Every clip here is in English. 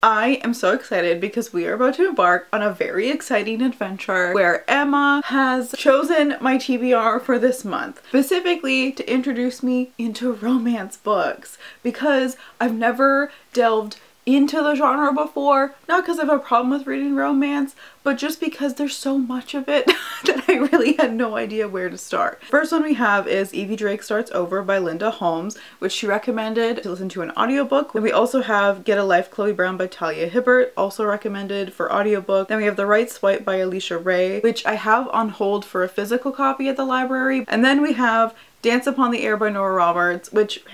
I am so excited because we are about to embark on a very exciting adventure where Emma has chosen my TBR for this month, specifically to introduce me into romance books because I've never delved into the genre before, not because I have a problem with reading romance, but just because there's so much of it that I really had no idea where to start. First one we have is Evie Drake Starts Over by Linda Holmes, which she recommended to listen to an audiobook. Then we also have Get a Life Chloe Brown by Talia Hibbert, also recommended for audiobook. Then we have The Right Swipe by Alicia Ray, which I have on hold for a physical copy at the library. And then we have Dance Upon the Air by Nora Roberts, which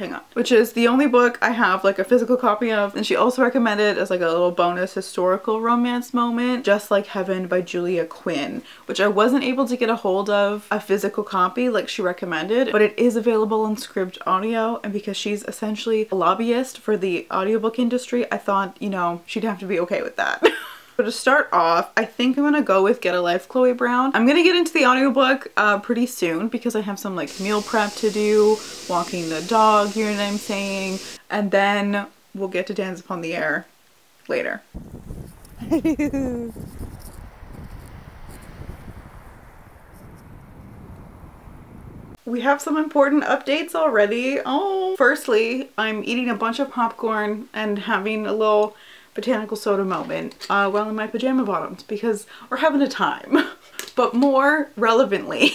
is the only book I have like a physical copy of. And she also recommended as like a little bonus historical romance moment, Just Like Heaven by Julia Quinn, which I wasn't able to get a hold of a physical copy like she recommended, but it is available in Scribd audio. And because she's essentially a lobbyist for the audiobook industry, I thought, you know, she'd have to be okay with that. So to start off, I think I'm gonna go with Get a Life Chloe Brown. I'm gonna get into the audiobook pretty soon because I have some like meal prep to do, walking the dog, you know what I'm saying? And then we'll get to Dance Upon the Air later. We have some important updates already. Oh, firstly, I'm eating a bunch of popcorn and having a little botanical soda moment while in my pajama bottoms because we're having a time. But more relevantly,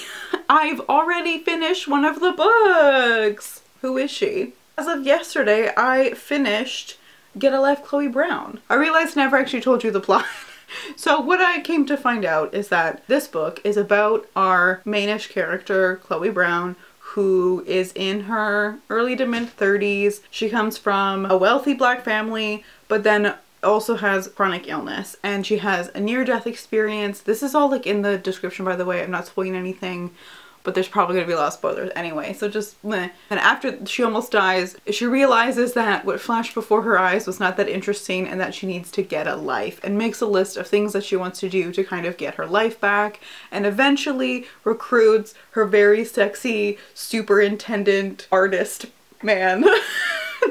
I've already finished one of the books. Who is she? As of yesterday, I finished Get a Life Chloe Brown. I realized I never actually told you the plot. So what I came to find out is that this book is about our mainish character, Chloe Brown, who is in her early to mid 30s. She comes from a wealthy black family, but then also has chronic illness, and she has a near-death experience. This is all like in the description, by the way. I'm not spoiling anything, but there's probably gonna be a lot of spoilers anyway, so just meh. And after she almost dies, she realizes that what flashed before her eyes was not that interesting and that she needs to get a life, and makes a list of things that she wants to do to kind of get her life back, and eventually recruits her very sexy superintendent artist man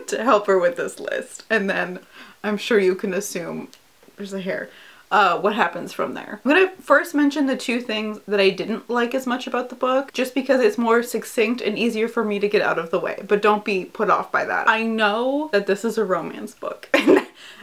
to help her with this list. And then I'm sure you can assume, there's a hair, what happens from there. I'm gonna first mention the two things that I didn't like as much about the book, just because it's more succinct and easier for me to get out of the way, but don't be put off by that. I know that this is a romance book.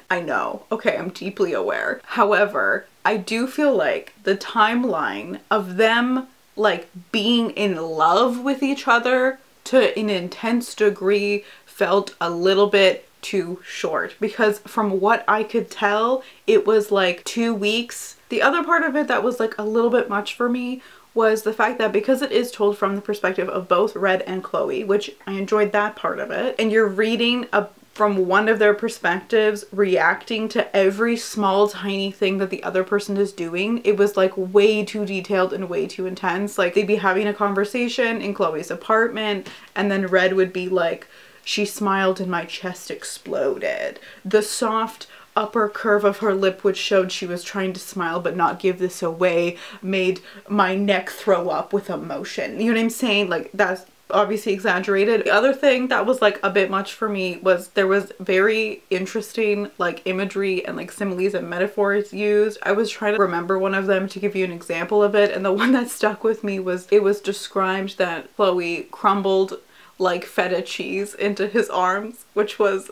I know, okay, I'm deeply aware. However, I do feel like the timeline of them like being in love with each other to an intense degree felt a little bit too short, because from what I could tell, it was like 2 weeks. The other part of it that was like a little bit much for me was the fact that because it is told from the perspective of both Red and Chloe, which I enjoyed that part of it, and you're reading from one of their perspectives, reacting to every small tiny thing that the other person is doing, it was like way too detailed and way too intense. Like they'd be having a conversation in Chloe's apartment, and then Red would be like, "She smiled and my chest exploded." The soft upper curve of her lip, which showed she was trying to smile but not give this away, made my neck throw up with emotion. You know what I'm saying? Like, that's obviously exaggerated. The other thing that was like a bit much for me was there was very interesting like imagery and like similes and metaphors used. I was trying to remember one of them to give you an example of it, and the one that stuck with me was it was described that Chloe crumbled like feta cheese into his arms, which was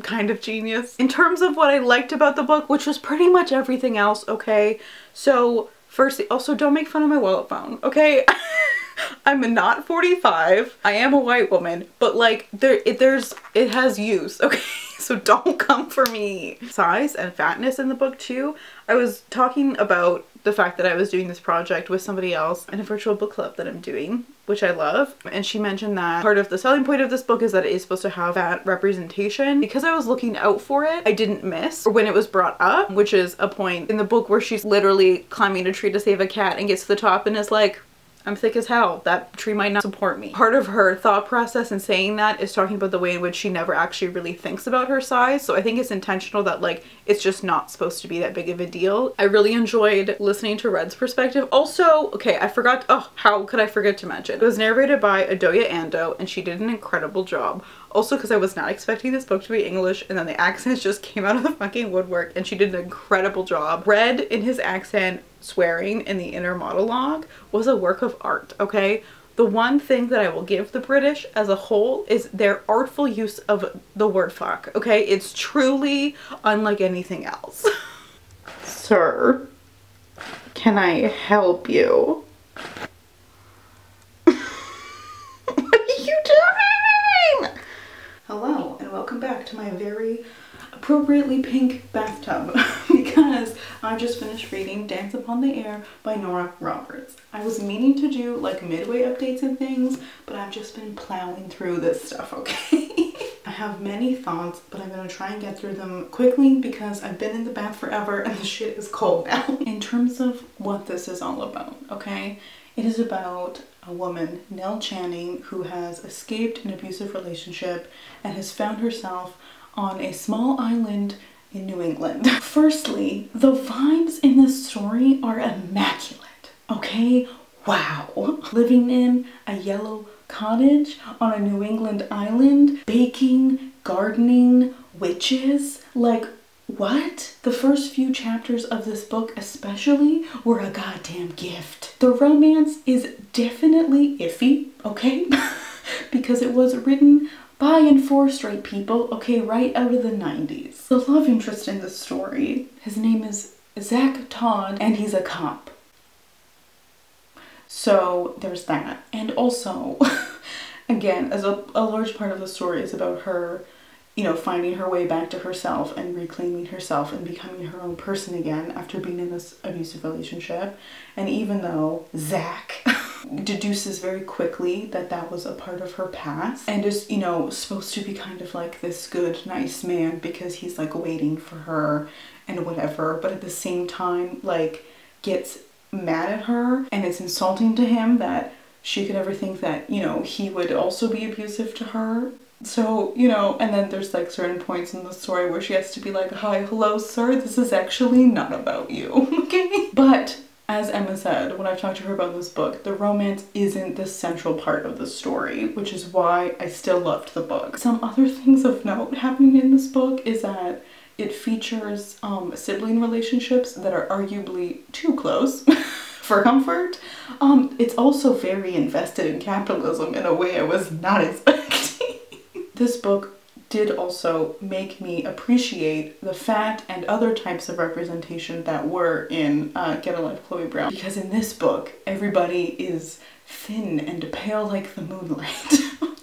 kind of genius. In terms of what I liked about the book, which was pretty much everything else, okay? So firstly, also don't make fun of my wallet phone, okay? I'm not 45. I am a white woman, but like it has use, okay? So don't come for me. Size and fatness in the book too. I was talking about the fact that I was doing this project with somebody else in a virtual book club that I'm doing, which I love. And she mentioned that part of the selling point of this book is that it is supposed to have that representation. Because I was looking out for it, I didn't miss when it was brought up, which is a point in the book where she's literally climbing a tree to save a cat and gets to the top and is like, I'm thick as hell. That tree might not support me. Part of her thought process in saying that is talking about the way in which she never actually really thinks about her size. So I think it's intentional that like, it's just not supposed to be that big of a deal. I really enjoyed listening to Red's perspective. Also, okay, I forgot, oh, how could I forget to mention? It was narrated by Adoya Ando, and she did an incredible job Also because I was not expecting this book to be English, and then the accents just came out of the fucking woodwork, and she did an incredible job. Red in his accent swearing in the inner monologue was a work of art, okay? The one thing that I will give the British as a whole is their artful use of the word fuck, okay? It's truly unlike anything else. Sir, can I help you? What are you doing? Hello, and welcome back to my very appropriately pink bathtub because I just finished reading Dance Upon the Air by Nora Roberts. I was meaning to do like midway updates and things, but I've just been plowing through this stuff, okay? I have many thoughts, but I'm gonna try and get through them quickly because I've been in the bath forever and the shit is cold now. In terms of what this is all about, okay? It is about a woman, Nell Channing, who has escaped an abusive relationship and has found herself on a small island in New England. Firstly, the vibes in this story are immaculate, okay? Wow. Living in a yellow cottage on a New England island, baking, gardening, witches, like what? The first few chapters of this book especially were a goddamn gift. The romance is definitely iffy, okay? Because it was written by and for straight people, okay, right out of the 90s. The love interest in this story, his name is Zach Todd, and he's a cop. So there's that. And also, again, as a large part of the story is about her, you know, finding her way back to herself and reclaiming herself and becoming her own person again after being in this abusive relationship. And even though Zach deduces very quickly that that was a part of her past and is, you know, supposed to be kind of like this good, nice man because he's like waiting for her and whatever, but at the same time, like, gets mad at her, and it's insulting to him that she could ever think that, you know, he would also be abusive to her. So, you know, and then there's like certain points in the story where she has to be like, hi, hello, sir, this is actually not about you, okay? But as Emma said, when I've talked to her about this book, the romance isn't the central part of the story, which is why I still loved the book. Some other things of note happening in this book is that it features sibling relationships that are arguably too close for comfort. It's also very invested in capitalism in a way I was not expecting. This book did also make me appreciate the fat and other types of representation that were in Get a Life, Chloe Brown. Because in this book, everybody is thin and pale like the moonlight.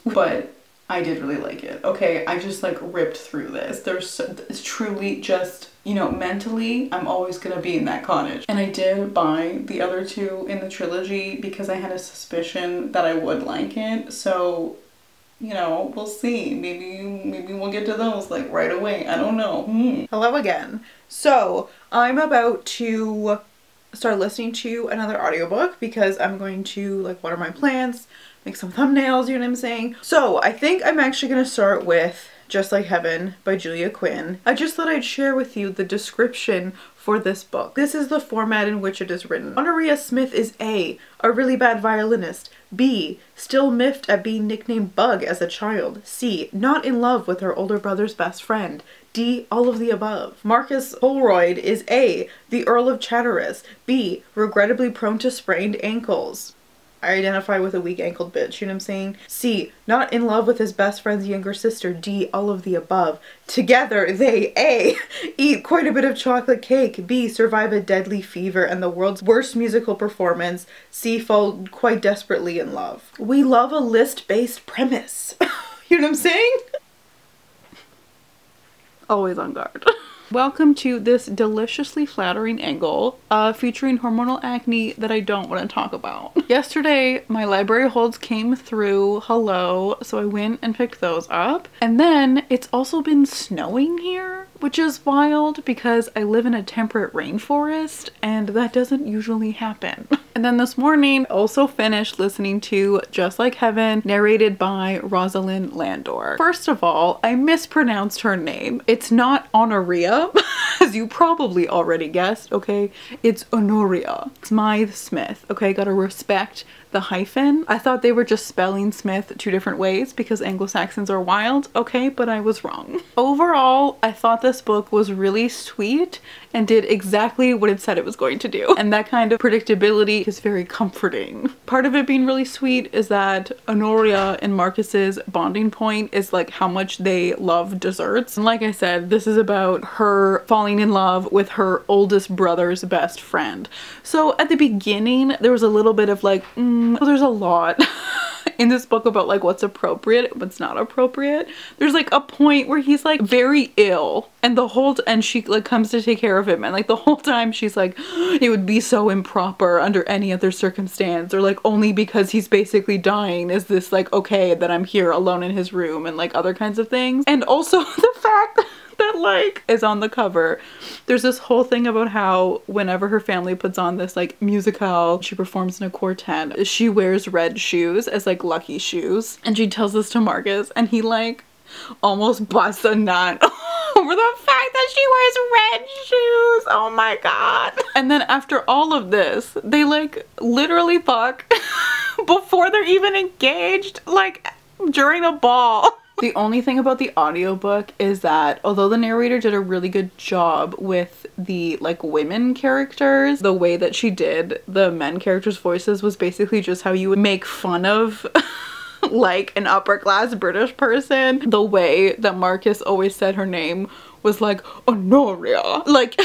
But I did really like it. Okay, I just like ripped through this. It's truly just, you know, mentally, I'm always gonna be in that cottage. And I did buy the other two in the trilogy because I had a suspicion that I would like it. So, you know, we'll see. Maybe we'll get to those like right away. I don't know. Hello again. So I'm about to start listening to another audiobook because I'm going to like water my plants, make some thumbnails, you know what I'm saying? So I think I'm actually gonna start with Just Like Heaven by Julia Quinn. I just thought I'd share with you the description for this book. This is the format in which it is written. Honoria Smith is A really bad violinist. B, still miffed at being nicknamed Bug as a child. C, not in love with her older brother's best friend. D, all of the above. Marcus Holroyd is A, the Earl of Chatteris. B, regrettably prone to sprained ankles. I identify with a weak-ankled bitch, you know what I'm saying? C, not in love with his best friend's younger sister. D, all of the above. Together, they A, eat quite a bit of chocolate cake. B, survive a deadly fever and the world's worst musical performance. C, fall quite desperately in love. We love a list-based premise. You know what I'm saying? Always on guard. Welcome to this deliciously flattering angle featuring hormonal acne that I don't want to talk about. Yesterday, my library holds came through, hello, so I went and picked those up. And then it's also been snowing here, which is wild because I live in a temperate rainforest and that doesn't usually happen. And then this morning, also finished listening to Just Like Heaven, narrated by Rosalind Landor. First of all, I mispronounced her name. It's not Honoria, as you probably already guessed, okay, it's Honoria Smythe Smith, okay, gotta respect the hyphen. I thought they were just spelling Smith two different ways because Anglo-Saxons are wild, okay, but I was wrong. Overall, I thought this book was really sweet and did exactly what it said it was going to do. And that kind of predictability is very comforting. Part of it being really sweet is that Honoria and Marcus's bonding point is like how much they love desserts. And like I said, this is about her falling in love with her oldest brother's best friend. So at the beginning, there was a little bit of like, there's a lot in this book about like what's appropriate, what's not appropriate. There's like a point where he's like very ill and and she like comes to take care of him, and like the whole time she's like, it would be so improper under any other circumstance, or like only because he's basically dying is this like okay that I'm here alone in his room, and like other kinds of things. And also the fact that like is on the cover, there's this whole thing about how whenever her family puts on this like musical, she performs in a quartet, she wears red shoes as like lucky shoes, and she tells this to Marcus, and he like almost busts a nut over the fact that she wears red shoes. Oh my god. And then after all of this, they like literally fuck before they're even engaged, like during a ball. The only thing about the audiobook is that although the narrator did a really good job with the like women characters, the way that she did the men characters' voices was basically just how you would make fun of like an upper class British person. The way that Marcus always said her name was like Honoria. Like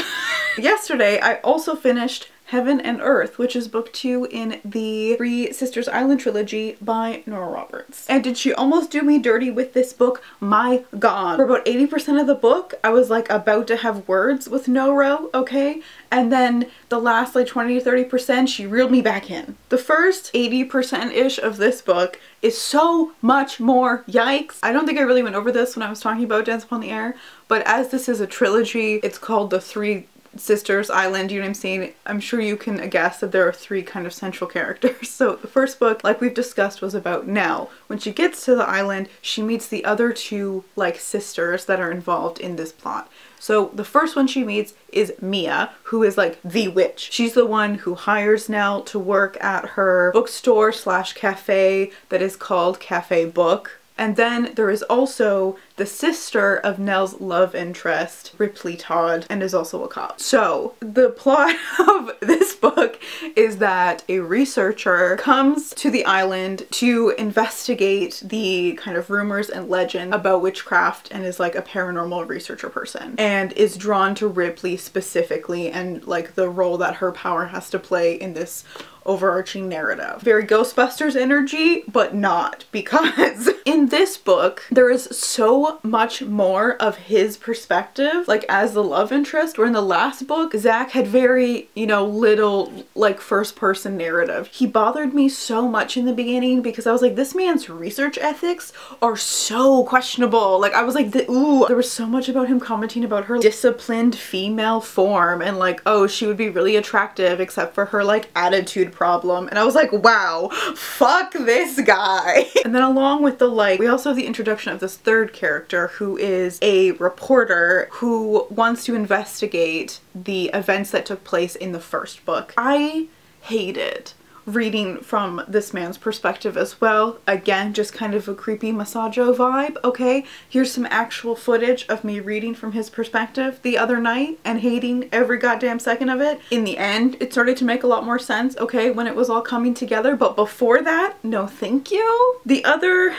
yesterday I also finished Heaven and Earth, which is book 2 in the Three Sisters Island trilogy by Nora Roberts. And did she almost do me dirty with this book? My god. For about 80% of the book, I was like about to have words with Nora, okay? And then the last like 20 to 30%, she reeled me back in. The first 80%-ish of this book is so much more yikes. I don't think I really went over this when I was talking about Dance Upon the Air, but as this is a trilogy, it's called the Three Sisters Island, you know what I'm saying? I'm sure you can guess that there are 3 kind of central characters. So the first book, like we've discussed, was about Nell. When she gets to the island, she meets the other 2 like sisters that are involved in this plot. So the first one she meets is Mia, who is like the witch. She's the one who hires Nell to work at her bookstore slash cafe that is called Cafe Book. And then there is also the sister of Nell's love interest, Ripley Todd, and is also a cop. So the plot of this book is that a researcher comes to the island to investigate the kind of rumors and legend about witchcraft, and is like a paranormal researcher person, and is drawn to Ripley specifically and like the role that her power has to play in this overarching narrative. Very Ghostbusters energy, but not, because in this book there is so much more of his perspective, like as the love interest, where in the last book Zach had very, you know, little like first person narrative. He bothered me so much in the beginning because I was like, this man's research ethics are so questionable. Like I was like, ooh, there was so much about him commenting about her disciplined female form and like, oh, she would be really attractive except for her like attitude problem, and I was like, wow, fuck this guy. And then along with the like, we also have the introduction of this third character who is a reporter who wants to investigate the events that took place in the first book. I hated reading from this man's perspective as well. Again, just kind of a creepy Masajo vibe, okay? Here's some actual footage of me reading from his perspective the other night and hating every goddamn second of it. In the end, it started to make a lot more sense, okay, when it was all coming together, but before that, no thank you. The other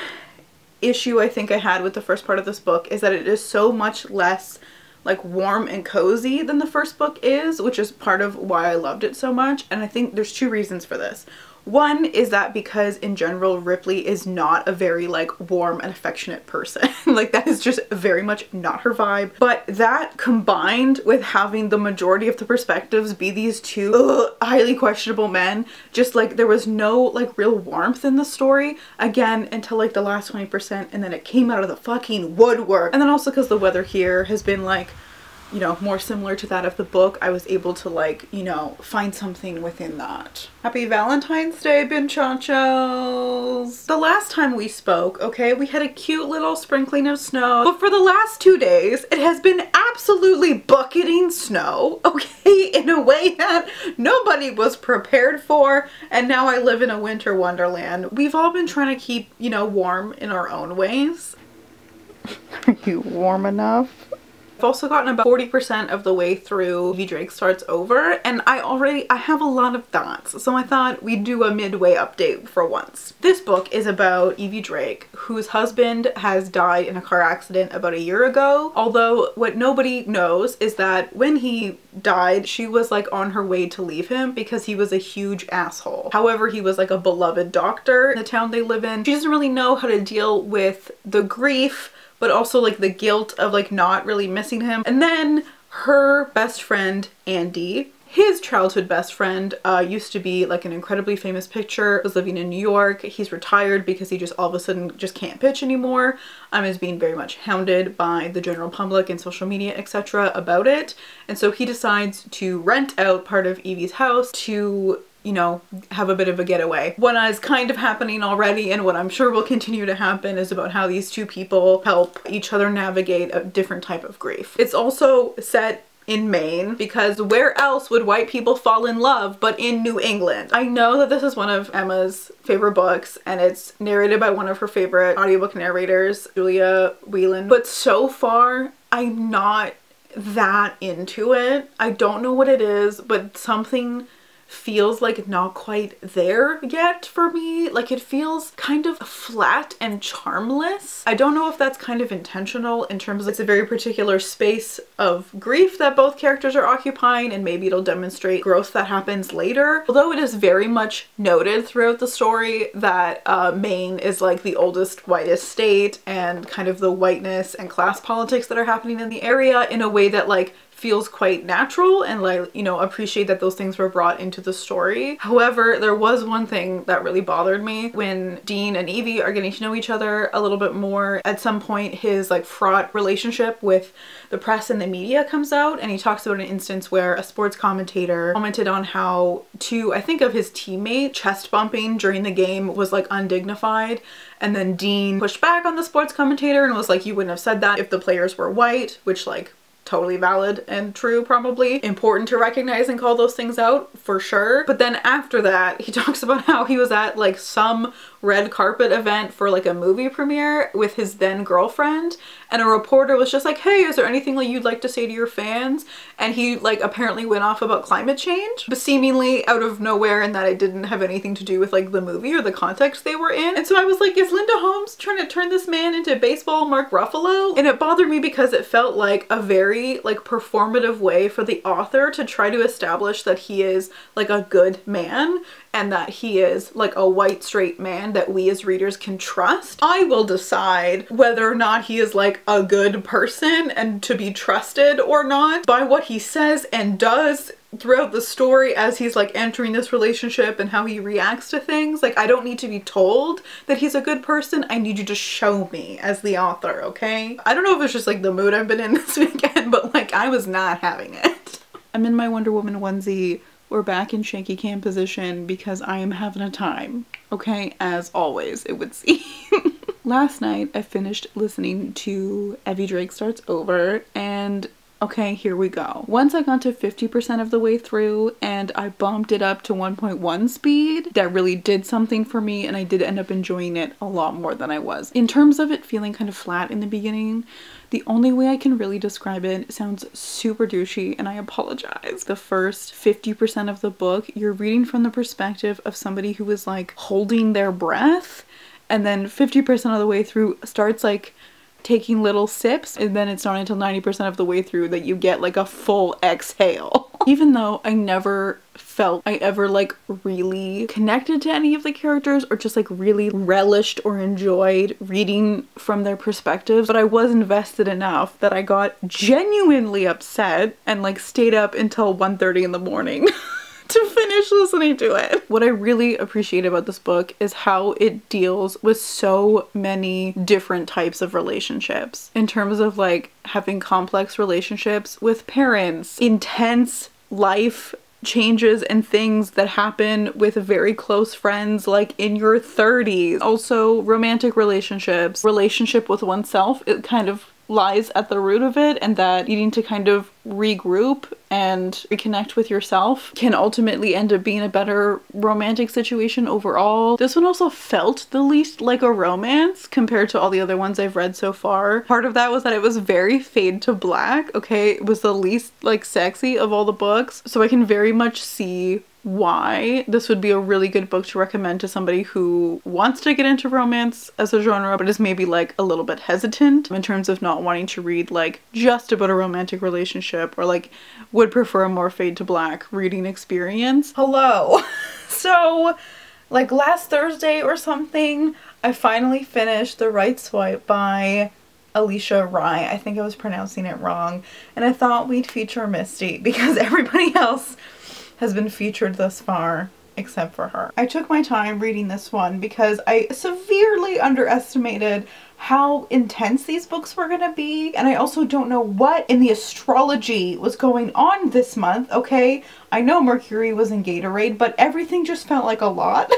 issue I think I had with the first part of this book is that it is so much less like warm and cozy than the first book is, which is part of why I loved it so much. And I think there's 2 reasons for this. One is that because in general Ripley is not a very like warm and affectionate person. Like that is just very much not her vibe. But that combined with having the majority of the perspectives be these 2 highly questionable men, just like there was no like real warmth in the story again until like the last 20%, and then it came out of the fucking woodwork. And then also because the weather here has been like you know, more similar to that of the book, I was able to like, you know, find something within that. Happy Valentine's Day, Binchonchos! The last time we spoke, okay, we had a cute little sprinkling of snow, but for the last 2 days, it has been absolutely bucketing snow, okay, in a way that nobody was prepared for, and now I live in a winter wonderland. We've all been trying to keep, you know, warm in our own ways. Are you warm enough? I've also gotten about 40% of the way through Evie Drake Starts Over, and I have a lot of thoughts, so I thought we'd do a midway update for once. This book is about Evie Drake, whose husband has died in a car accident about a year ago, although what nobody knows is that when he died, she was like on her way to leave him because he was a huge asshole. However, he was like a beloved doctor in the town they live in. She doesn't really know how to deal with the grief, but also like the guilt of like not really missing him. And then her best friend, Andy, his childhood best friend, used to be like an incredibly famous pitcher, was living in New York. He's retired because he just all of a sudden just can't pitch anymore. Is being very much hounded by the general public and social media, etc. about it. And so he decides to rent out part of Evie's house to, you know, have a bit of a getaway. What is kind of happening already and what I'm sure will continue to happen is about how these two people help each other navigate a different type of grief. It's also set in Maine because where else would white people fall in love but in New England? I know that this is one of Emma's favorite books and it's narrated by one of her favorite audiobook narrators, Julia Whelan, but so far I'm not that into it. I don't know what it is, but something feels like not quite there yet for me. Like it feels kind of flat and charmless. I don't know if that's kind of intentional in terms of it's a very particular space of grief that both characters are occupying, and maybe it'll demonstrate growth that happens later. Although it is very much noted throughout the story that Maine is like the oldest, whitest state, and kind of the whiteness and class politics that are happening in the area in a way that like feels quite natural, and like, you know, appreciate that those things were brought into the story. However, there was one thing that really bothered me when Dean and Evie are getting to know each other a little bit more. At some point, his like fraught relationship with the press and the media comes out, and he talks about an instance where a sports commentator commented on how I think of his teammate chest bumping during the game was like undignified. And then Dean pushed back on the sports commentator and was like, you wouldn't have said that if the players were white, which like totally valid and true, probably. Important to recognize and call those things out for sure. But then after that, he talks about how he was at like some red carpet event for like a movie premiere with his then girlfriend, and a reporter was just like, hey, is there anything like you'd like to say to your fans? And he like apparently went off about climate change, but seemingly out of nowhere, and that it didn't have anything to do with like the movie or the context they were in. And so I was like, is Linda Holmes trying to turn this man into baseball Mark Ruffalo? And it bothered me because it felt like a very like performative way for the author to try to establish that he is like a good man and that he is like a white straight man that we as readers can trust. I will decide whether or not he is like a good person and to be trusted or not by what he says and does throughout the story as he's like entering this relationship and how he reacts to things. Like, I don't need to be told that he's a good person. I need you to show me as the author, okay? I don't know if it's just like the mood I've been in this weekend, but like I was not having it. I'm in my Wonder Woman onesie. We're back in shaky cam position because I am having a time, okay? As always, it would seem. Last night I finished listening to Evie Drake Starts Over, and okay, here we go. Once I got to 50% of the way through and I bumped it up to 1.1 speed, that really did something for me, and I did end up enjoying it a lot more than I was. In terms of it feeling kind of flat in the beginning, the only way I can really describe it sounds super douchey, and I apologize. The first 50% of the book, you're reading from the perspective of somebody who is like holding their breath, and then 50% of the way through starts like taking little sips, and then it's not until 90% of the way through that you get like a full exhale. Even though I never felt I ever like really connected to any of the characters or just like really relished or enjoyed reading from their perspectives, but I was invested enough that I got genuinely upset and like stayed up until 1:30 in the morning to finish listening to it. What I really appreciate about this book is how it deals with so many different types of relationships in terms of like having complex relationships with parents, intense life changes and things that happen with very close friends like in your 30s. Also romantic relationships, relationship with oneself, it kind of lies at the root of it, and that needing to kind of regroup and reconnect with yourself can ultimately end up being a better romantic situation overall. This one also felt the least like a romance compared to all the other ones I've read so far. Part of that was that it was very fade to black, okay? It was the least like sexy of all the books, so I can very much see why this would be a really good book to recommend to somebody who wants to get into romance as a genre but is maybe like a little bit hesitant in terms of not wanting to read like just about a romantic relationship, or like would prefer a more fade to black reading experience. Hello. So like last Thursday or something, I finally finished The Right Swipe by Alicia Rye. I think I was pronouncing it wrong, and I thought we'd feature Misty because everybody else has been featured thus far except for her. I took my time reading this one because I severely underestimated how intense these books were gonna be, and I also don't know what in the astrology was going on this month, okay? I know Mercury was in Gatorade, but everything just felt like a lot.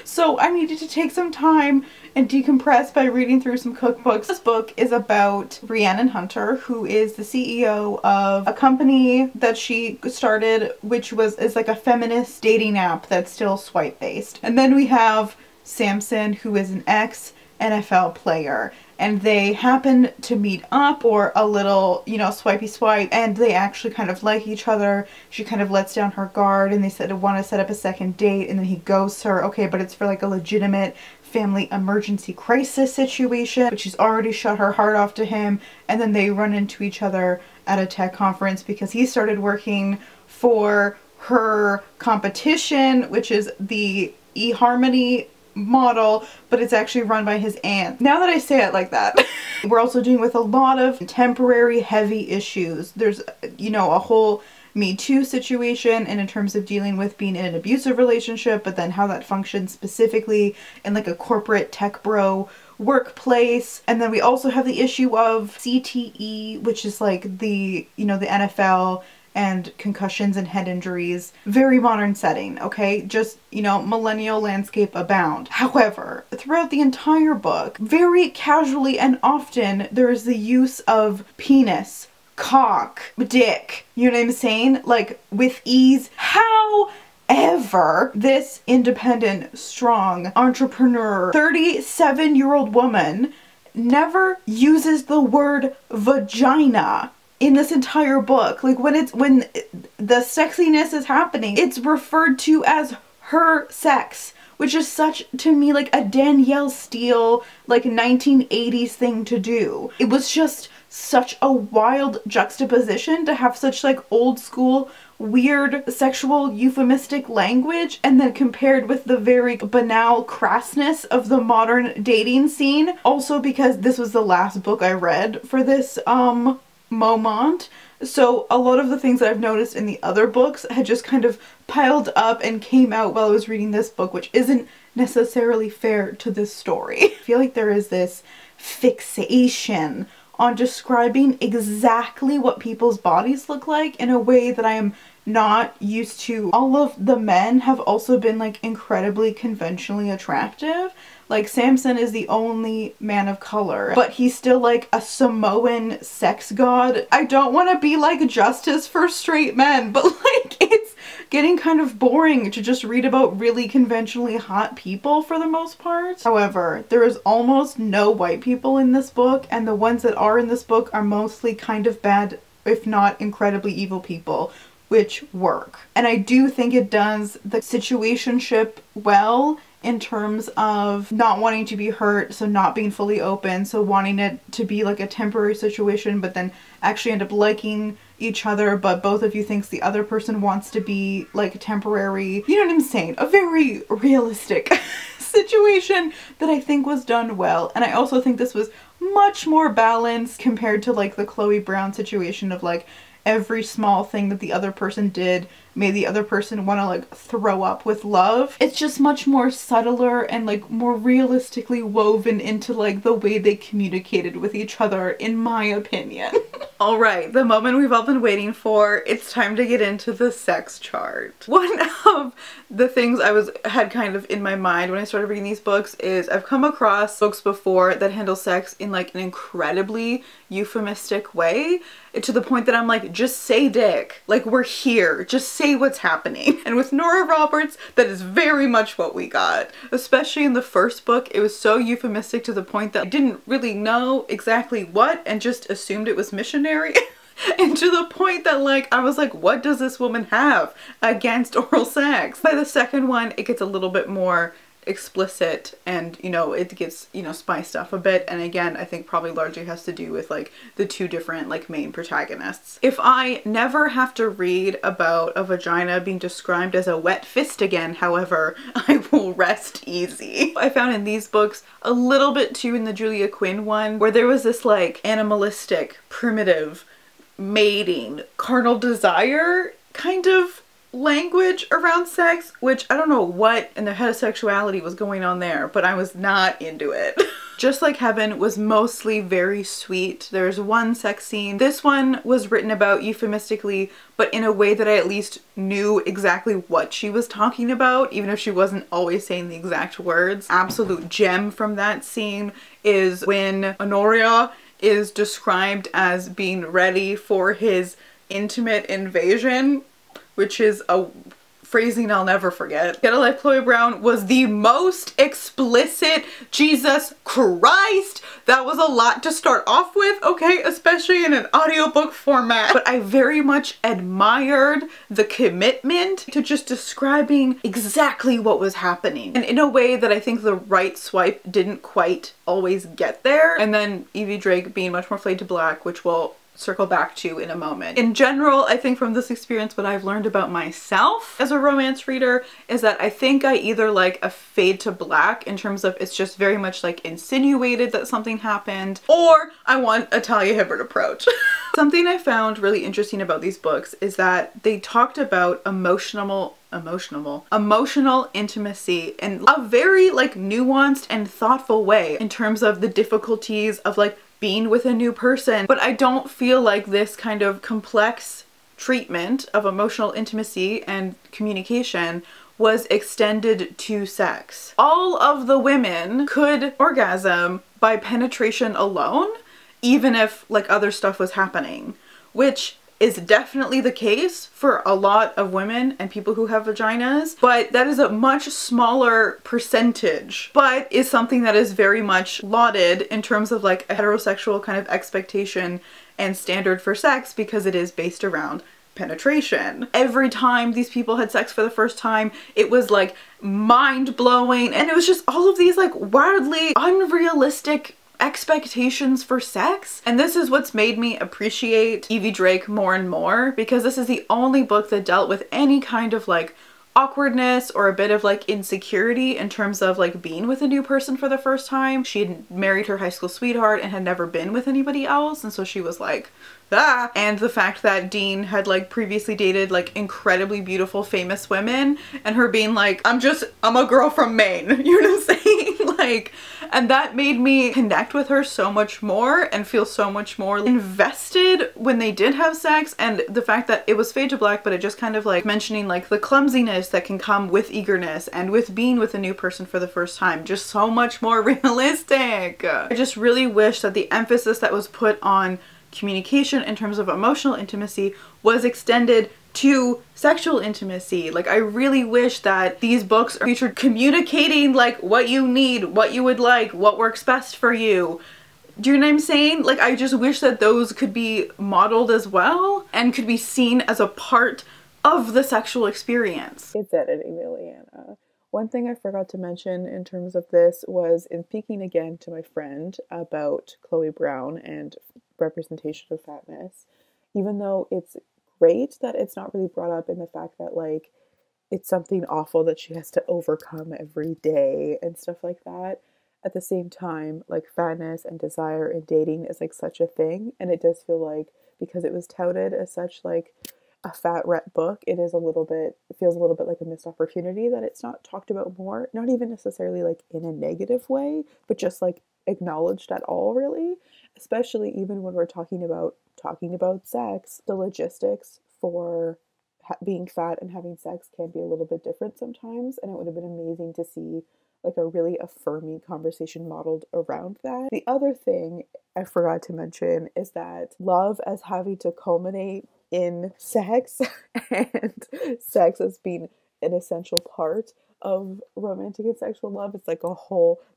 So I needed to take some time and decompress by reading through some cookbooks. This book is about Rhiannon Hunter, who is the CEO of a company that she started, which is like a feminist dating app that's still swipe based. And then we have Samson, who is an ex-NFL player, and they happen to meet up or a little, you know, swipey swipe, and they actually kind of like each other. She kind of lets down her guard, and they said to want to set up a second date, and then he ghosts her. Okay, but it's for like a legitimate family emergency crisis situation, but she's already shut her heart off to him. And then they run into each other at a tech conference because he started working for her competition, which is the eHarmony model, but it's actually run by his aunt. Now that I say it like that. We're also dealing with a lot of contemporary heavy issues. There's, you know, a whole Me Too situation, and in terms of dealing with being in an abusive relationship, but then how that functions specifically in like a corporate tech bro workplace. And then we also have the issue of CTE, which is like the, you know, the NFL and concussions and head injuries. Very modern setting, okay? Just, you know, millennial landscape abound. However, throughout the entire book, very casually and often, there is the use of penis, cock, dick, you know what I'm saying? Like, with ease. However, this independent, strong, entrepreneur, 37-year-old woman never uses the word vagina in this entire book. Like when the sexiness is happening, it's referred to as her sex, which is such, to me, like a Danielle Steele, like 1980s thing to do. It was just such a wild juxtaposition to have such like old school, weird, sexual, euphemistic language, and then compared with the very banal crassness of the modern dating scene. Also because this was the last book I read for this, moment. So a lot of the things that I've noticed in the other books had just kind of piled up and came out while I was reading this book, which isn't necessarily fair to this story. I feel like there is this fixation on describing exactly what people's bodies look like in a way that I am not used to. All of the men have also been like incredibly conventionally attractive. Like Samson is the only man of color, but he's still like a Samoan sex god. I don't want to be like justice for straight men, but like it's getting kind of boring to just read about really conventionally hot people for the most part. However, there is almost no white people in this book, and the ones that are in this book are mostly kind of bad, if not incredibly evil people, which work. And I do think it does the situationship well in terms of not wanting to be hurt, so not being fully open, so wanting it to be like a temporary situation, but then actually end up liking each other, but both of you thinks the other person wants to be like temporary. You know what I'm saying? A very realistic situation that I think was done well. And I also think this was much more balanced compared to like the Chloe Brown situation of like every small thing that the other person did made the other person want to like throw up with love. It's just much more subtler and like more realistically woven into like the way they communicated with each other, in my opinion. All right, the moment we've all been waiting for. It's time to get into the sex chart. One of the things I had kind of in my mind when I started reading these books is I've come across books before that handle sex in like an incredibly euphemistic way, to the point that I'm like, just say dick. Like, we're here. Just say what's happening. And with Nora Roberts, that is very much what we got. Especially in the first book, it was so euphemistic to the point that I didn't really know exactly what and just assumed it was missionary. And to the point that like, I was like, what does this woman have against oral sex? By the second one, it gets a little bit more explicit and, you know, it gets, you know, spiced up a bit. And again, I think probably largely has to do with like the two different like main protagonists. If I never have to read about a vagina being described as a wet fist again, however, I will rest easy. I found in these books a little bit too in the Julia Quinn one, where there was this like animalistic, primitive, mating, carnal desire kind of language around sex, which I don't know what in the heterosexuality was going on there, but I was not into it. Just Like Heaven was mostly very sweet. There's one sex scene. This one was written about euphemistically, but in a way that I at least knew exactly what she was talking about, even if she wasn't always saying the exact words. Absolute gem from that scene is when Honoria is described as being ready for his intimate invasion, which is a phrasing I'll never forget. Get a Life, Chloe Brown was the most explicit, Jesus Christ. That was a lot to start off with, okay, especially in an audiobook format. But I very much admired the commitment to just describing exactly what was happening, and in a way that I think the right swipe didn't quite always get there. And then Evie Drake being much more fade to black, which will circle back to in a moment. In general, I think from this experience, what I've learned about myself as a romance reader is that I think I either like a fade to black in terms of it's just very much like insinuated that something happened, or I want a Talia Hibbert approach. Something I found really interesting about these books is that they talked about emotional intimacy in a very like nuanced and thoughtful way in terms of the difficulties of like being with a new person. But I don't feel like this kind of complex treatment of emotional intimacy and communication was extended to sex. All of the women could orgasm by penetration alone, even if like other stuff was happening, which is definitely the case for a lot of women and people who have vaginas, but that is a much smaller percentage, but is something that is very much lauded in terms of like a heterosexual kind of expectation and standard for sex, because it is based around penetration. Every time these people had sex for the first time, it was like mind-blowing, and it was just all of these like wildly unrealistic expectations for sex. And this is what's made me appreciate Evie Drake more and more, because this is the only book that dealt with any kind of like awkwardness or a bit of like insecurity in terms of like being with a new person for the first time. She had married her high school sweetheart and had never been with anybody else, and so she was like, ah. And the fact that Dean had like previously dated like incredibly beautiful famous women, and her being like, I'm a girl from Maine, you know what I'm saying? Like, and that made me connect with her so much more and feel so much more invested when they did have sex. And the fact that it was fade to black, but it just kind of like mentioning like the clumsiness that can come with eagerness and with being with a new person for the first time, just so much more realistic. I just really wish that the emphasis that was put on communication in terms of emotional intimacy was extended to sexual intimacy. Like, I really wish that these books featured communicating like what you need, what you would like, what works best for you. Do you know what I'm saying? Like, I just wish that those could be modeled as well and could be seen as a part of the sexual experience. It's editing, Liliana. One thing I forgot to mention in terms of this was in speaking again to my friend about Chloe Brown and representation of fatness, even though it's great that it's not really brought up in the fact that like it's something awful that she has to overcome every day and stuff like that. At the same time, like fatness and desire in dating is like such a thing, and it does feel like because it was touted as such like a fat ret book, it is a little bit, it feels a little bit like a missed opportunity that it's not talked about more. Not even necessarily like in a negative way, but just like acknowledged at all, really. Especially even when we're talking about sex, the logistics for being fat and having sex can be a little bit different sometimes, and it would have been amazing to see like a really affirming conversation modeled around that. The other thing I forgot to mention is that love as having to culminate in sex and sex as being an essential part of romantic and sexual love. It's like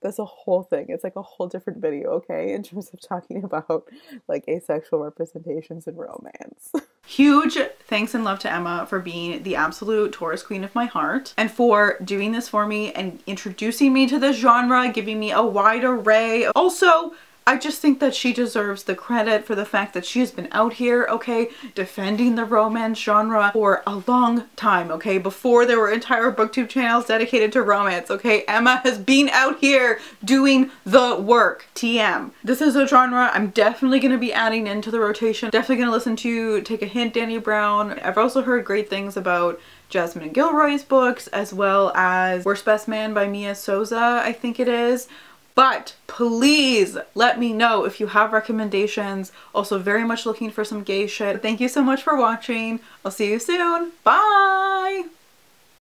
that's a whole thing. It's like a whole different video, okay, in terms of talking about like asexual representations in romance. Huge thanks and love to Emma for being the absolute Taurus queen of my heart and for doing this for me and introducing me to the genre, giving me a wide array. Also, I just think that she deserves the credit for the fact that she has been out here, okay, defending the romance genre for a long time, okay, before there were entire booktube channels dedicated to romance, okay. Emma has been out here doing the work. TM. This is a genre I'm definitely going to be adding into the rotation. Definitely going to listen to Take a Hint, Dani Brown. I've also heard great things about Jasmine Gilroy's books, as well as Worst Best Man by Mia Souza, I think it is. But please let me know if you have recommendations. Also very much looking for some gay shit. Thank you so much for watching. I'll see you soon. Bye!